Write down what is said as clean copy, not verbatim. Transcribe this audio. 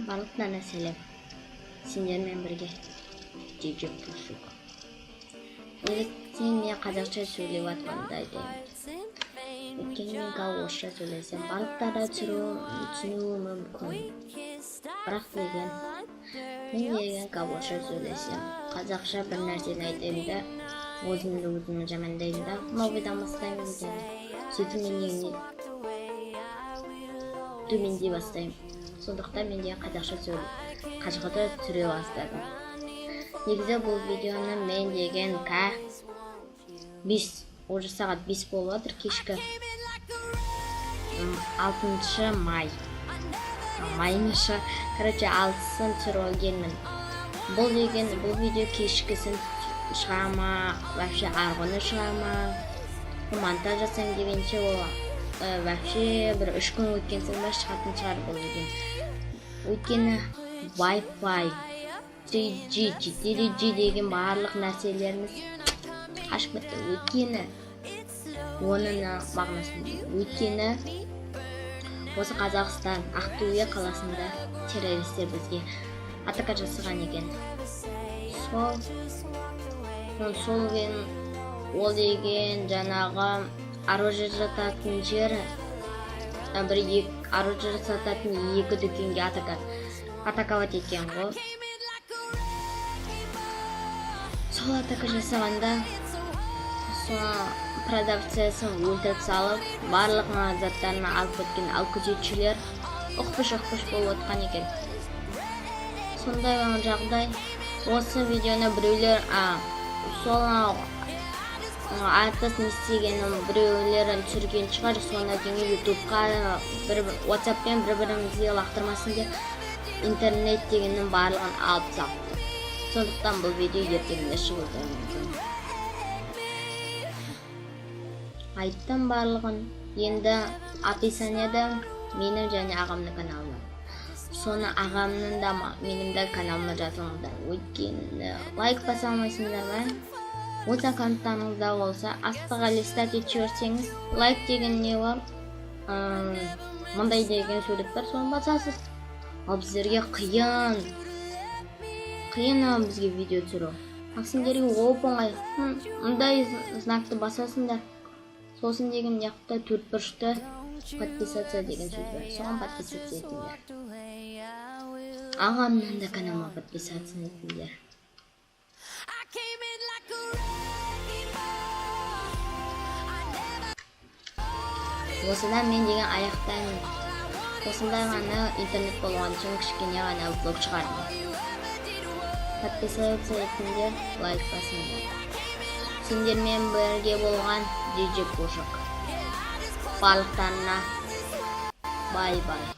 Барлықтарына сәлем. Сендермен бірге Джиджи Пушук. Неліктен мен қазақша сөйлеп жатқандай деймін. Өйткені мен орысша сөйлесем, барлықтары түсінуі мүмкін. Бірақ мен орысша сөйлесем, қазақша бір нәрсені айтайын да, өзімді жамандайын да, новыйдан бастаймын деген. Сөйтіп мен төмендей бастаймын. Сондықтан мен де қазақша түсіре бастадым. Негізі бұл видеоны мен деген уже сағат 5 болып жатыр кешкі. 6 май. Майнышы, алтысын түсіргенмін. Бұл видео кешкісін шыға ма, вообще арғыны шыға ма, монтаж жасайым дегенше ол вообще бір 3 күн өткен соң ба шығатын шығар бұл видео. Өйткені Wi-Fi, 3G, 4G деген барлық нәрселеріміз қашып кетті. Өйткені оның мағынасын. Өйткені осы Қазақстан Ақтөбе қаласында террористер бізге атака жасаған екен. Ол деген жаңағы оружие жататын жер, оружие сататын 2 дүкенге атаковать еткен ғой. Сол атака жасағанда продавциясын өлтіріп салып, барлық заттарын алып кеткен, ал күзетшілер ұқпыш болып отқан екен. Сондай жағдай, осы видеоны біреулер сол атасын істегенін біреулерін түсірген шығар, соны деген ютубқа WhatsAppпен бір-бірімізге лақтырмасын деп интернет дегеннің барлығын алып салды. Сондықтан бұл видео ертеңінде шығуы мүмкін. Айттым барлығын. Енді описанияда менің және ағамның каналым. Соны ағамның да менің де каналыма жазылыңдар. Өйткені лайк баса алмайсыңдар ма? Өз аккаунттарыңызда болса, астыға листать ете жіберсеңіз, лайк деген не бар? Мындай деген сурет бар, соны басасыз. Ал біздерге қиын бізге видео түсіру. Сендерге оп-оңай, мындай знакты басасыңдар. Сосын деген яқта 4 бұрышты подписаться деген сөз бар. Соған подписаться етіңдер. Ағамның да каналыма подписаться етіңдер. Осыдан мен деген аяқтаймын. Осындай ғана интернет болған үшін кішкене ғана блог шығардым. Подписаться етіңдер, лайк басыңдар. Сендермен бірге болған Джиджи Пушук. Барлықтарына бай-бай.